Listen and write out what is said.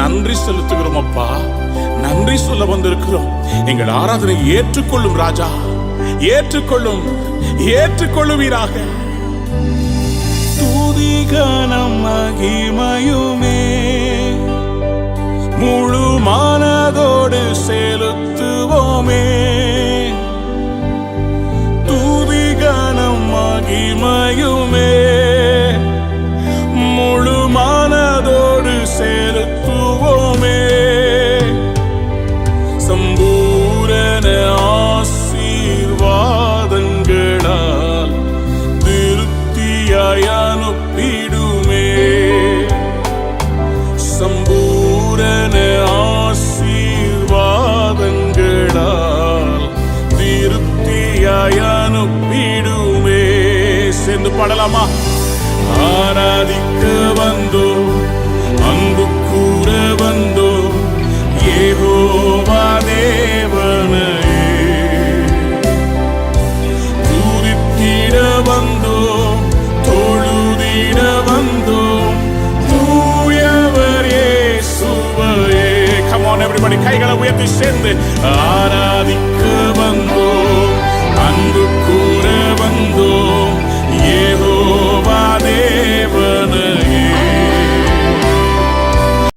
நன்றி செலுத்துகிறோம் அப்பா. நன்றி சொல்ல வந்திருக்கிறோம். எங்கள் ஆராதனை ஏற்றுக்கொள்ளும் ராஜா, ஏற்றுக்கொள்ளும், ஏற்றுக்கொள்ளுவீராக. துதி கனம் மகிமையுமே முழு மனதோடு செலுத்துவோமே. துதி கனம் மகிமையுமே முழு மனதோடு செலுத்துவோமே. சம்பூரண ஆசீர்வாதங்களால் திருப்தியாய் அனுப்பிடுமே. சம்பூரண ஆசீர்வாதங்களால் திருப்தியாய் அனுப்பிடுமே. சேர்ந்து பாடலாமா? ஆராதிக்க வந்தோம், அன்பு கூற வந்தோம், யெகோவா தேவனையே. துதித்திட வந்தோம், தொழுதிட வந்தோம், தூயவர் இயேசுவையே. Come on everybody, கைகளை உயர்த்தி சேர்ந்து ஆராதிக்க